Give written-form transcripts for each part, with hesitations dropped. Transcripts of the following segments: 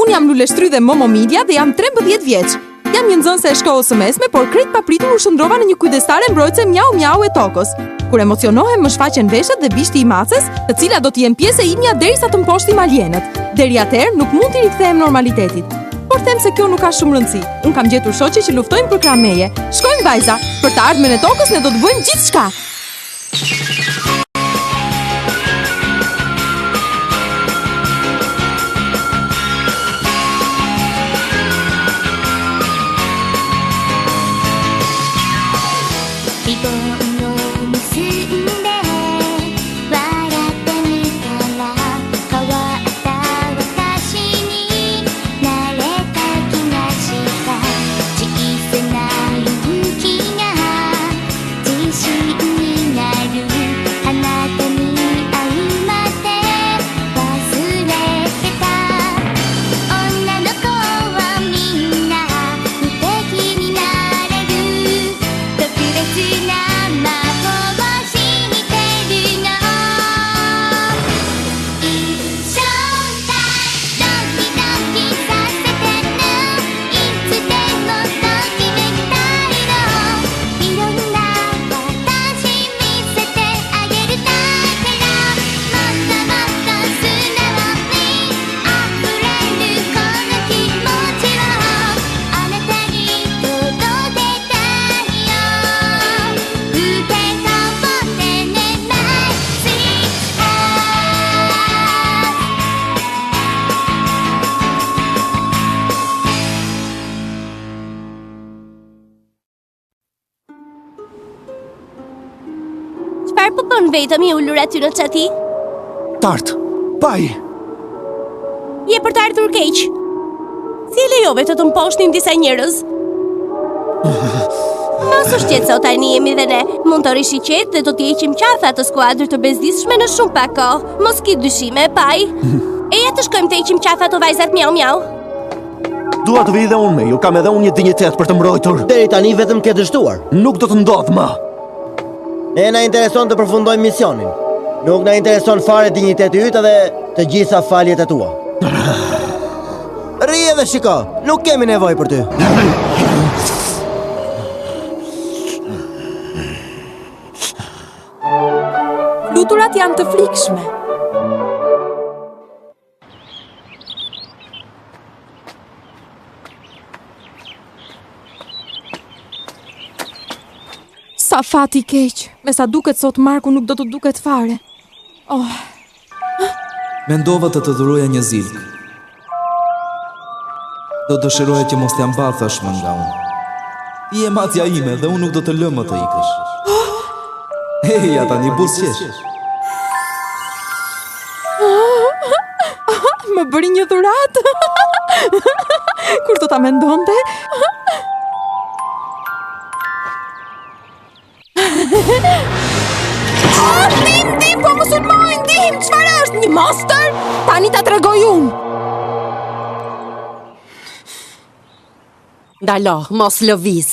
Unë jam Lule Shtry dhe Momo Media dhe jam 13 vjeç. Jam një nxënëse e shkollës së mesme, por krejt papritur u shndrova në një kujdestare mbrojtëse mjau mjau e tokës. Kur emocionohem më shfaqen veshët dhe bishti i macës, të cilat do të jenë pjesë e imja derisa të mposhti maljenet. Deri atëherë nuk mund t'i rikthehem normalitetit. Por them se kjo nuk ka shumë rëndësi. Unë kam gjetur shoqe që luftojnë për krameje. Shkojmë vajza, për të ardhmen e tokës ne do të bëjmë gjithçka. Vetëm i ullur aty në qati? Tart, paj! Je për të ardhur keq. Si e lejove të mposhtin disa njerëz? Mos u shqetëso, tani jemi dhe ne. Mund të rish i qetë dhe do t'i heqim qafa të skuadrë të bezdisshme në shumë pak kohë. Mos ki dyshime, paj. Eja të shkojmë të heqim qafa të vajzat mjau mjau. Dua të vi dhe unë me ju, kam edhe unë një dinjitet për të mbrojtur. Deri tani vetëm ke dështuar. Nuk do të ndodh më. Ne na intereson të përfundojmë misionin. Nuk na intereson fare dinjiteti yt dhe të gjitha faljet e tua. Rri dhe shiko, nuk kemi nevojë për ty. Fluturat janë të frikshme. Sa fati keq, me sa duket sot Marku nuk do të duket fare. Oh. Mendova të të dhuroja një zilk. Do dëshiroja që mos t'ja mbathash më nga unë. Ti je matja ime dhe unë nuk do të lëmë më të ikësh. Heja tani buzëqesh. Më bëri një dhuratë. Kur do ta mendonte? Ndim, po më sulmoj, ndim, çfarë është, një monster? Tani ta tregoj unë. Ndalo, mos lëviz.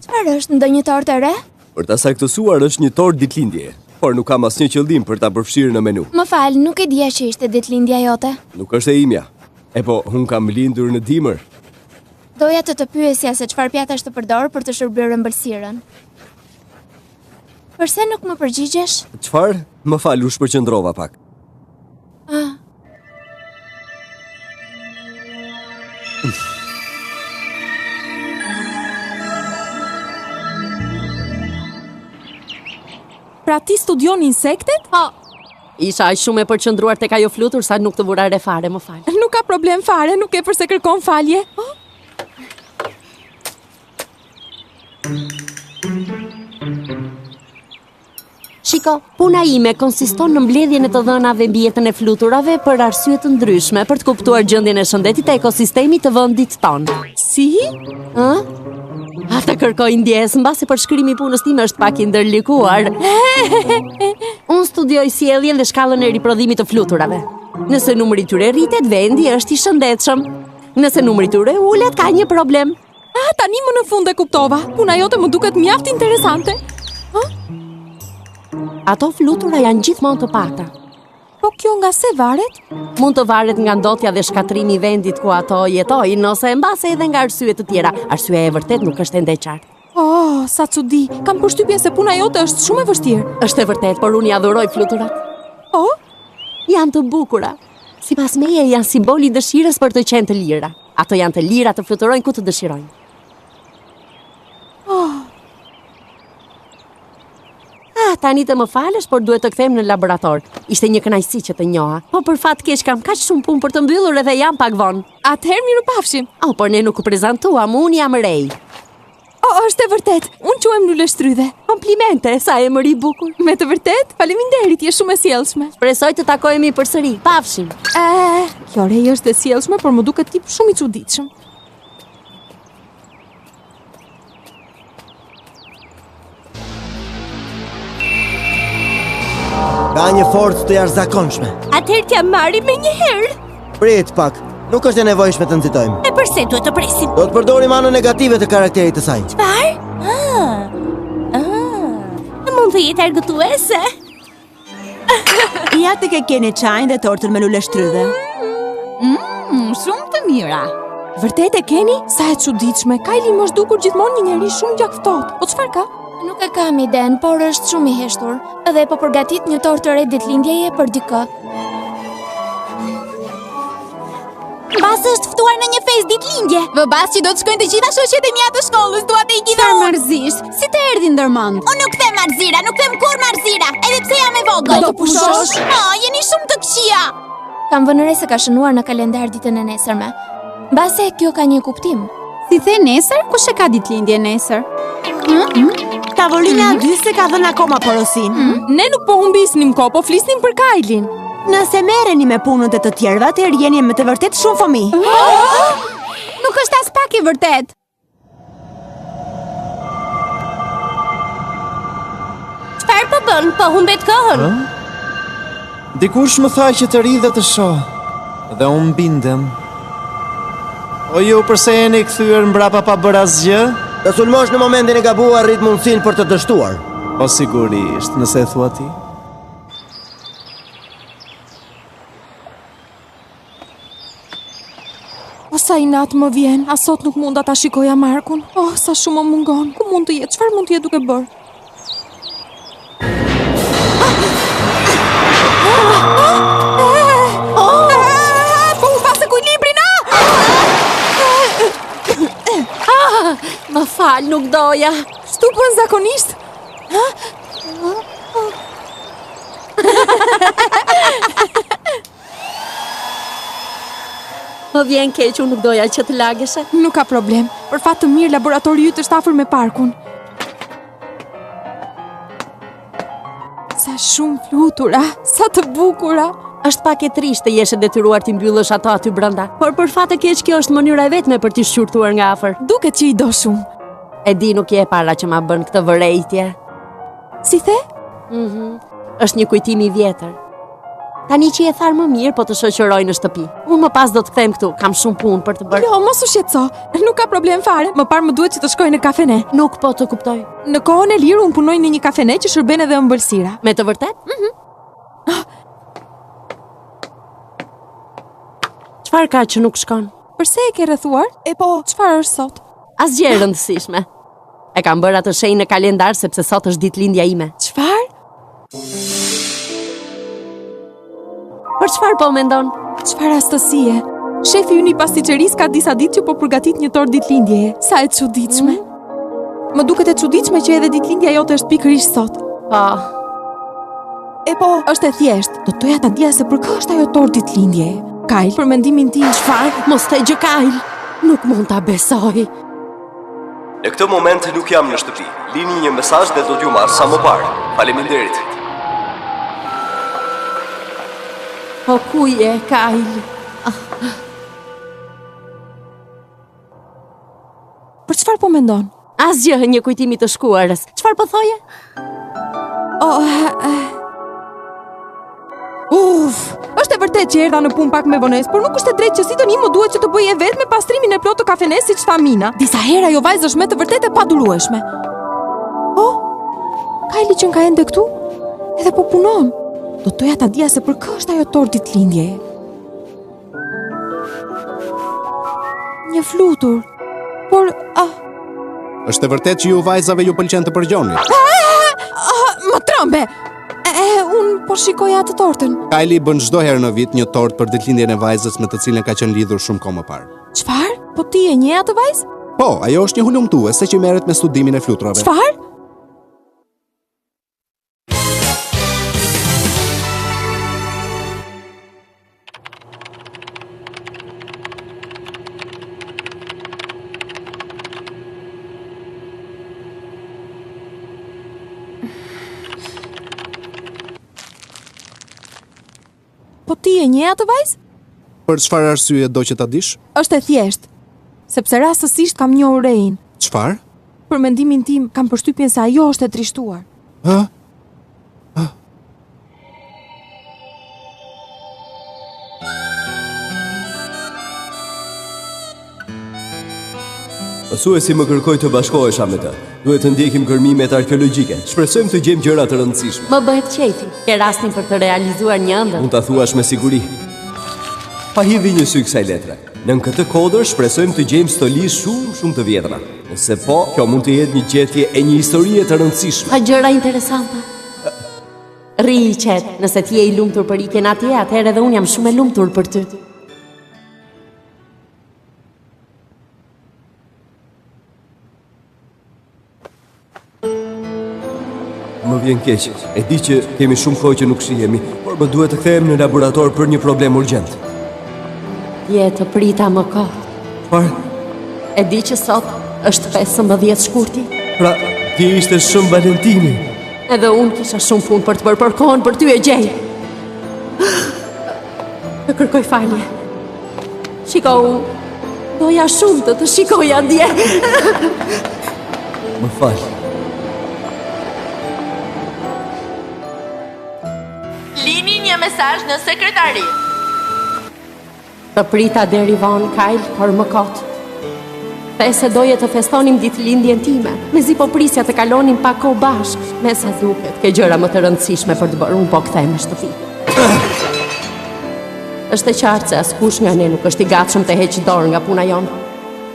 Çfarë është, ndonjë tortë e re? Për ta saktësuar është një tortë ditëlindje, por nuk kam asnjë qëllim për ta përfshirë në menu. Më fal, nuk e dija që ishte ditëlindja jote. Nuk është e imja. E po, unë kam lindur në dimër. Doja të pyesja se çfarë pjatash të përdor për të shërbyer ëmbëlsirën. Përse nuk më përgjigjesh? Çfarë? Më fal, u shpërqendrova pak. Pra ti studion insektet? Po, isha aq shumë e përqendruar tek ajo flutur sa nuk të vura re fare, më fal. Nuk ka problem fare, nuk e përse kërkon falje. Shiko, puna ime konsiston në mbledhjen e të dhënave mbi jetën e fluturave për arsye të ndryshme për të kuptuar gjendjen e shëndetit të ekosistemit të vendit tonë. Si? Ata kërkoj ndjes, mbasi përshkrimi i punës time është pak i ndërlikuar. Unë studioj sjelljen dhe shkallën e riprodhimit të fluturave. Nëse numri tyre rritet, vendi është I shëndetshëm. Nëse numri tyre ulet, ka një problem. Tani më në fund e kuptova. Puna jote më duket mjaft interesante. Ato flutura janë gjithmonë të pakta. Po kjo nga se varet? Mund të varet nga ndotja dhe shkatrimi I vendit ku ato jetojnë, ose mbase edhe nga arsye të tjera. Arsyeja e vërtet nuk është ende e qartë. Oh, sa çudi. Kam përshtypjen se puna jote është shumë e vështirë. Është e vërtet, por unë I adhuroj fluturat. Oh? Janë të bukura. Sipas meje janë simboli I dëshirës për të qenë të lira. Ato janë të lira të fluturojnë ku të dëshirojnë. Tani të më falësh, por duhet të kthejmë në laborator. Ishte një kënaqësi që të njoha. Po për fat keq kam kaq shumë punë për të mbyllur edhe jam pak vonë. Atëherë mirupafshim. Por ne nuk u prezantuam, unë jam Rej. Është e vërtet. Unë quhem Lule Shtrydhe. Komplimente, sa emër I bukur. Me të vërtet, faleminderit, je shumë e sjellshme. Shpresoj të takohemi përsëri. Pafshim. Kjo Rej është e sjellshme, por më duket tip shumë I çuditshëm. Ka një forcë të jashtëzakonshme. Atëherë t'ja marrim me një herë. Prit pak, nuk është e nevojshme të nxitojmë. E përse duhet të presim? Do të përdorim anën negative të karakterit të saj. Çfarë? Mund të jetë argëtuese? Ja të ke keni çajin dhe tortën me Lule Shtrydhe. Shumë të mira. Vërtet e keni? Sa e çuditshme. Kylie më është dukur gjithmonë një njerëz shumë gjakftohtë. Po çfarë ka? Nuk e kam iden, por është shumë I heshtur. Edhe po përgatit një tortë të re ditëlindjeje për dikë. Mbas është ftuar në një festë ditëlindje. Vëbas që do të shkojnë të gjitha shoqjet e mia të shkollës, dua të iki dhe unë. Marzish, si të erdhi ndërmend? Unë nuk them Marzira, nuk them kur Marzira, edhe pse jam e vogël. Do pushosh? Jeni shumë të këqija. Kam vënë re se ka shënuar në kalendar ditën e nesërme. Mbase kjo ka një kuptim. Si the nesër, kush e ka ditëlindje nesër? Tavolina 2 se ka dhënë akoma porosin. Ne nuk po humbisnim kohë, po flisnim për Kailin. Nëse merreni me punët e të tjerëve, atëherë jeni me të vërtet shumë fëmijë. Nuk është as pak I vërtet. Çfarë po bën? Po humbet kohën. Dikush më tha që të ri dhe të shoh. Dhe unë bindem. O ju përse jeni kthyer mbrapa pa bërë asgjë? Të sulmosh në momentin e gabuar rrit mundësinë për të dështuar. Po sigurisht, nëse e thua ti. O sa inat më vjen, a sot nuk mund ta shikoja Markun. Oh, sa shumë më mungon. Ku mund të jetë? Çfarë mund të jetë duke bërë? Po u pasë ekuilibrin. Më fal, nuk doja. Stupën zakonisht. Më vjen keq, unë nuk doja që të lageshe. Nuk ka problem. Për fat të mirë, laboratori yt është afër me parkun. Sa shumë flutura, sa të bukura. Është pak e trisht të jesh e detyruar t'i mbyllësh ato aty brenda. Por për fat të keq kjo është mënyra e vetme për t'i shqyrtuar nga afër. Duket që I do shumë. E di nuk je e para që ma bën këtë vërejtje. Si the? Është një kujtim I vjetër. Tani që je tharë më mirë, po të shoqëroj në shtëpi. Unë më pas do të kthejmë këtu, kam shumë punë për të bërë. Jo, mos u shqetëso. Nuk ka problem fare. Më parë më duhet që të shkoj në kafene. Nuk po të kuptoj. Në kohën e lirë unë punoj në një kafene që shërben edhe ëmbëlsira. Me të vërtet? Çfarë ka që nuk shkon? Përse e ke rrethuar? E po, çfarë është sot? Asgjë e rëndësishme. E kam bërë atë shenjë në kalendar sepse sot është ditëlindja ime. Çfarë? Për çfarë po mendon? Çfarë astësie? Shefi ynë I pasticërisë ka disa ditë që po përgatit një tortë ditëlindjeje. Sa e çuditshme. Më duket e çuditshme që edhe ditëlindja jote është pikërisht sot. Po. E po, është e thjeshtë. Do doja ta dija se për kë është ajo tortë ditëlindjeje. Kyle, për mendimin tim, çfarë? Mos të gjë Kyle. Nuk mund ta besoj. Në këtë moment nuk jam në shtëpi. Lini një mesazh dhe do t'ju marr sa më parë. Faleminderit. Po ku je, Kyle? Për çfarë po mendon? Asgjë, një kujtim I të shkuarës. Çfarë po thoje? Uf, është e vërtet që erdha në punë pak me vonesë, por nuk është e drejtë që si doni më duhet që të bëj vetë me pastrimin e plotë të kafenes siç tha Mina. Disa herë ajo vajzë është me të vërtetë e padurueshme. Oh, Kylie që ka ende këtu? Edhe po punon. Do doja ta dija se për kë është ajo tort ditëlindjeje. Një flutur. Por, është e vërtet që ju vajzave ju pëlqen të përgjoni? Më trëmbe! Unë po shikoja atë tortën. Kylie bën çdo herë në vit një tort për ditëlindjen e vajzës me të cilën ka qenë lidhur shumë kohë më parë. Çfarë? Po ti e njeh atë vajzë? Po, ajo është një hulumtuese që merret me studimin e fluturave. Çfarë? Po ti e njeh atë vajzë? Për çfarë arsye do që ta dish? Është e thjeshtë, sepse rastësisht kam njohur Rein. Çfarë? Për mendimin tim, kam përshtypjen se ajo është e trishtuar. Mësuesi më kërkoi të bashkohesha me të. Duhet të ndjekim kërmimet arkeologjike. Shpresojmë të gjejmë gjëra të rëndësishme. Më bëhet qefi, ke rastin për të realizuar një ëndër. Mund ta thuash me siguri. Pa hidhi një sy kësaj letre. Në këtë kodër shpresojmë të gjejmë stoli shumë të vjetra. Nëse po, kjo mund të jetë një gjetje e një historie të rëndësishme. Ka gjëra interesante. Rri i qetë, nëse ti je i lumtur për ikjen atje, atëherë edhe unë jam shumë e lumtur për ty. Më vjen keq. E di që kemi shumë kohë që nuk shihemi, por më duhet të kthehem në laborator për një problem urgjent. Je të prita më kohë. Çfarë? E di që sot është 15 shkurti. Pra, ti ishte shumë Valentini. Edhe unë kisha shumë punë për të bërë, por kohën për ty e gjej. Të kërkoj falje. Shiko, unë doja shumë të shikoja dje. Më fal. Lini një mesazh në sekretari. Të prita deri vonë, Kyle, por më kot. Se doje të festonim ditëlindjen time, mezi po prisja të kalonim pak kohë bashkë. Me sa duket, ke gjëra më të rëndësishme për të bërë, unë po kthej në shtëpi. Është e qartë se askush nga ne nuk është i gatshëm të heqë dorë nga puna jonë.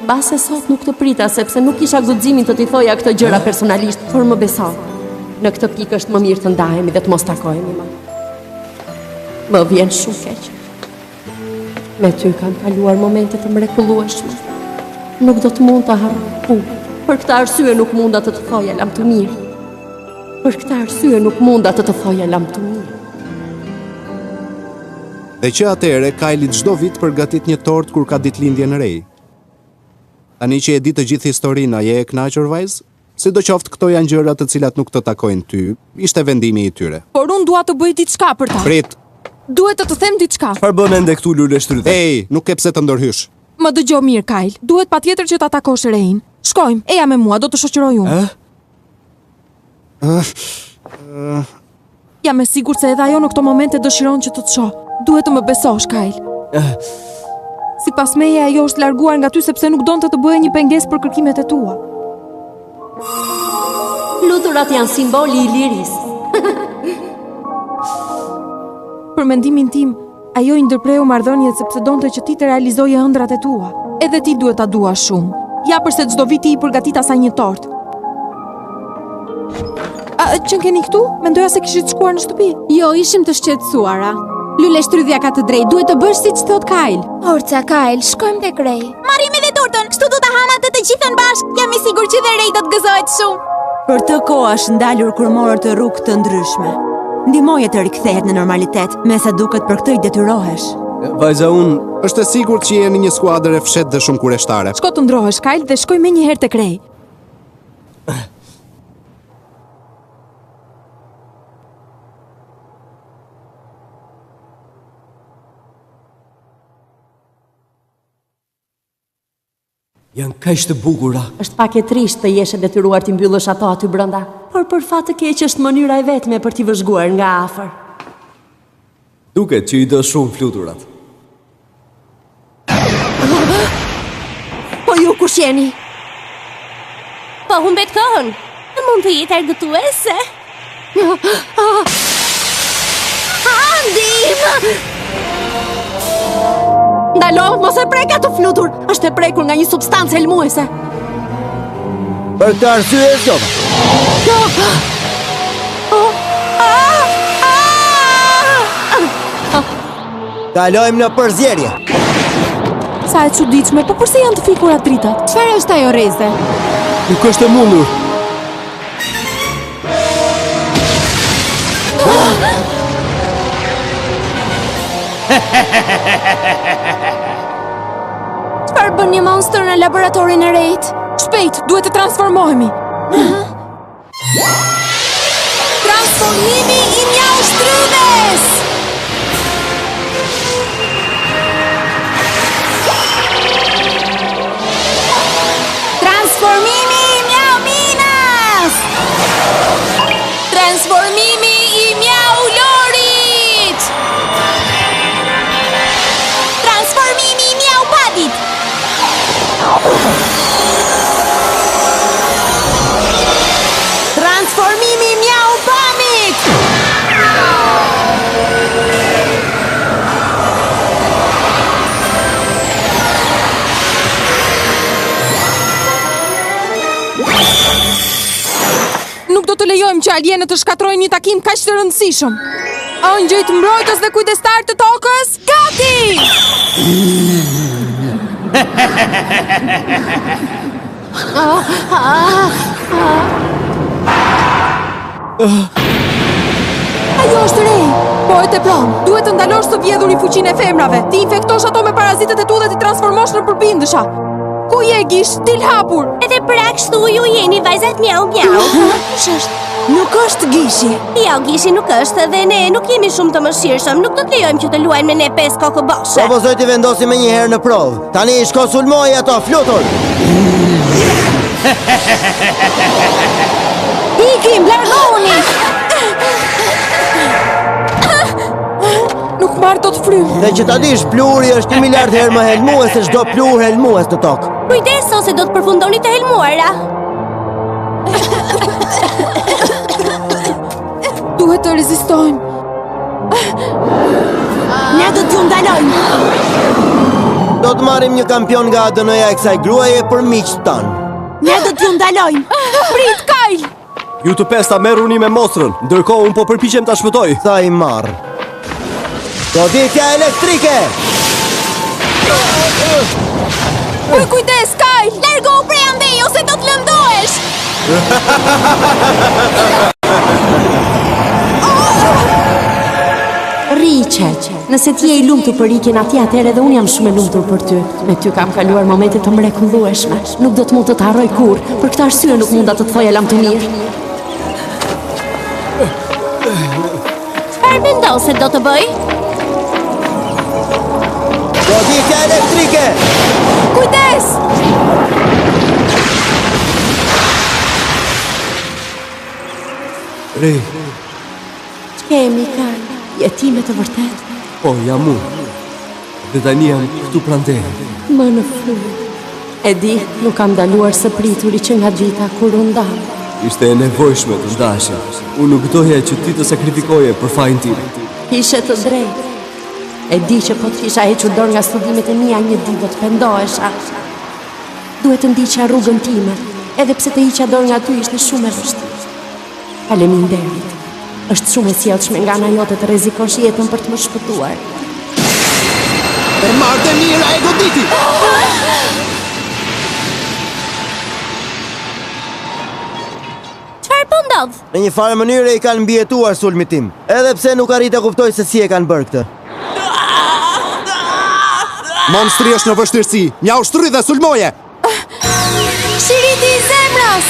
Mbase sot nuk të prita, sepse nuk kisha guximin të t'i thoja këto gjëra personalisht, por më beso. Në këtë pikë është më mirë të ndahemi dhe të mos takohemi më. Më vjen shumë keq. Me ty kam kaluar momente të mrekullueshme. Nuk do të mund të harroj. Për këtë arsye nuk munda të thoja lam të mirë. Për këtë arsye nuk munda të thoja lam të mirë. Dhe që atëre, Kylie çdo vit përgatit një tort kur ka ditëlindje në Rej. Tani që e di të gjithë historinë, a je e kënaqur vajzë? Sidoqoftë këto janë gjëra të cilat nuk të takojnë ty, ishte vendimi i tyre. Por unë dua të bëj diçka për ta. Prit. Duhet të them diçka. Çfarë bën ende këtu lule shtryte? Ej, nuk ke pse të ndërhysh. Më dëgjoj mirë, Kyle. Duhet patjetër që ta takosh Rein. Shkojmë, eja me mua, do të shoqëroj unë. Jam e sigurt se edhe ajo në këto momente dëshiron që të të shoh. Duhet të më besosh, Kyle. Sipas meje, ajo është larguar nga ty sepse nuk donte të bëjë një pengesë për kërkimet e tua. Fluturat janë simboli i lirisë. Për mendimin tim, ajo i ndërpreu marrëdhëniet sepse donte që ti të realizoje ëndrat e tua. Edhe ti duhet ta duash shumë. Ja përse çdo vit ti i përgatit asaj një tort. Që keni këtu? Mendoja se kishit shkuar në shtëpi. Jo, ishim të shqetësuara. Lule Shtrydhja ka të drejtë, duhet të bësh siç thot Kyle. Orca, Kyle, shkojmë tek Rej. Marrim edhe tortën, kështu do ta ham atë të gjithën bashkë. Jam i sigurt që dhe Rej do të gëzohet shumë. Për të kohë është ndalur kur morët të rrugë të ndryshme. Ndihmoje të rikthehet në normalitet, me sa duket për këtë i detyrohesh. Vajza unë është e sigurt që jeni një skuadër e fshehtë dhe shumë kureshtare. Shko të ndrohesh, Kyle, dhe shkoj menjëherë tek Rej. janë kaq të bukura. Është pak e trisht të jesh e detyruar t'i mbyllësh ato aty brenda, por për fat të keq është mënyra e vetme për t'i vëzhguar nga afër. Duket që i do shumë fluturat. Po ju kush jeni? Po humbet kohën. Mund të jetë argëtuese. Ndim! Ndalo, mos e prek atë flutur. Është e prekur nga një substancë helmuese. Për këtë arsye e zgjova. Kalojmë në përzierje. Sa e çuditshme, po përse janë të fikura dritat? Çfarë është ajo Reze? Nuk është e mundur. Çfarë bën një monster në laboratorin e rejt? Shpejt, duhet të transformohemi. Transformimi I mjaushtrydhes! Transformimi I mjauminas! Transformimi I mjaulorit! Transformimi I mjaupadit! Transformimi I mjaupamit! Nuk do të lejojmë që alienët të shkatrojnë një takim kaq të rëndësishëm. Angjëjt mbrojtës dhe kujdestar të tokës, gati! Ajo është re, po e tepron. Duhet të ndalosh të vjedhur I fuqinë e femrave. Ti infektosh ato me parazitet e tu dhe ti transformosh në përbindësha. Ku je gish, dil hapur? Edhe pra kështu ju jeni vajzat mjau mjau. Kush është? Nuk është Gishi. Jo, Gishi nuk është dhe ne nuk jemi shumë të mëshirshëm. Nuk do të lejojmë që të luajnë me ne 5 kokoboshe. Propozoj të vendosim me një herë në provë. Tani shko sulmoj ato flutur. Ikim, largohuni! Nuk marrë do të frymë. Dhe që ta dish, pluri është 1 miliard herë më helmues se çdo plur helmues në tokë. Kujdes ose do të përfundoni të helmuara. Duhet të rezistojmë. Ne do t'ju ndalojmë. Do të marrim një kampion nga ADN-ja e kësaj gruaje për miqt tan. Ne do t'ju ndalojmë. Prit, Kyle! Ju të pesta merruni me mostrën, ndërkohë unë po përpiqem ta shpëtoj. Sa I marr. Goditja elektrike! Uj, kujdes, Kyle! Largohu prej andej ose do të lëndohesh! Riqe, nëse ti je I lumtur për Rikin atje, atëherë edhe unë jam shumë e lumtur për ty. Me ty kam kaluar momente të mrekullueshme. Nuk do të mund të të harroj kurrë. Për këtë arsye nuk mund të thoj lam të mirë. Çfarë mendon se do të bëj? Goditja elektrike! Kujdes! Re, Kemi, Kyle. Je ti me të vërtet? po jam unë. Dhe tani jam këtu pranë teje. Më në frymë. E di, nuk kam daluar së prituri që nga dita kur u ndam. Ishte e nevojshme të ndashe. Unë nuk doja që ti të sakrifikoje për fajin tim. Ishe të drejtë. E di që po të kisha hequr dorë nga studimet e mia një ditë do të pendohesha. Duhet të ndiqja rrugën time, edhe pse të hiqja dorë nga ty ishte shumë e vështirë. Faleminderit. Është shumë e sjellshme nga ana jote të rrezikosh jetën për të më shpëtuar. E marrë mira e goditi! Çfarë po ndodh? Në një farë mënyrë I kanë mbijetuar sulmit tim, edhe pse nuk arrit të kuptoj se si e kanë bërë këtë. Monstri është në vështirësi. Mjaushtri dhe sulmoje! Shiriti I zemrës!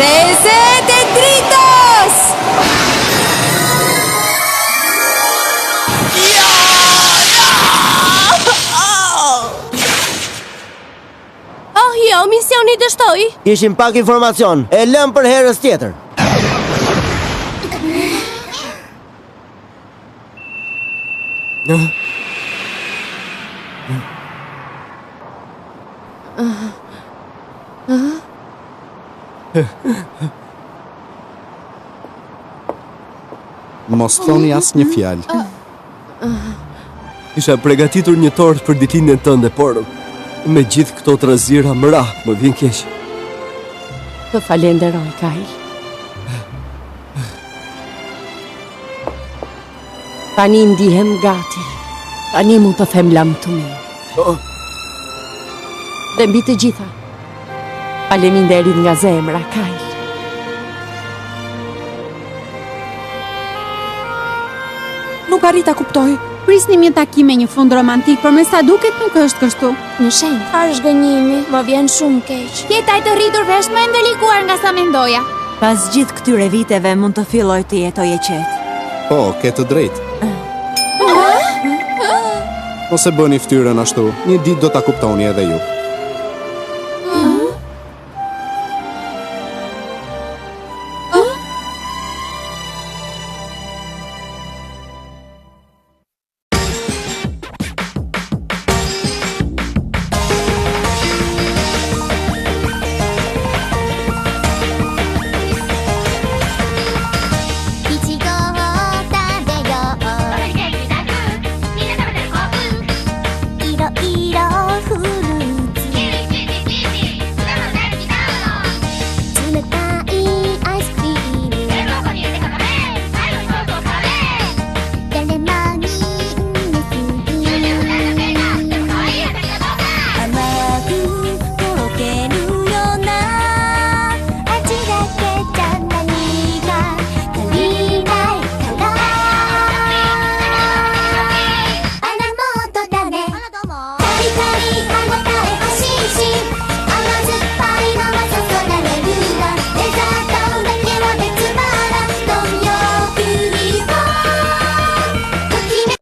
Rezet e dritës! Ja! Jo, misioni dështoi. Ishim pak informacion, e lëm për herës tjetër. Mos thoni as një fjalë. Isha përgatitur një tort për ditëlindjen tënde, por me gjithë këto trazira më vjen keq. Të falenderoj, Kyle. Tani ndihem gati. Tani mund të them lam të mirë. Dhe mbi të gjitha, faleminderit nga zemra, Kyle. Nuk arrita kuptoj. Prisnim një takim me një fund romantik, por me sa duket nuk është kështu. Në shenjë, farë zhgënjimi, më vjen shumë keq. Jeta e të rritur vesh më e ndërlikuar nga sa mendoja. Pas gjithë këtyre viteve mund të filloj të jetoj e qetë. Po, ke të drejtë. Ose bëni ftyrën ashtu, një ditë do ta kuptoni edhe ju.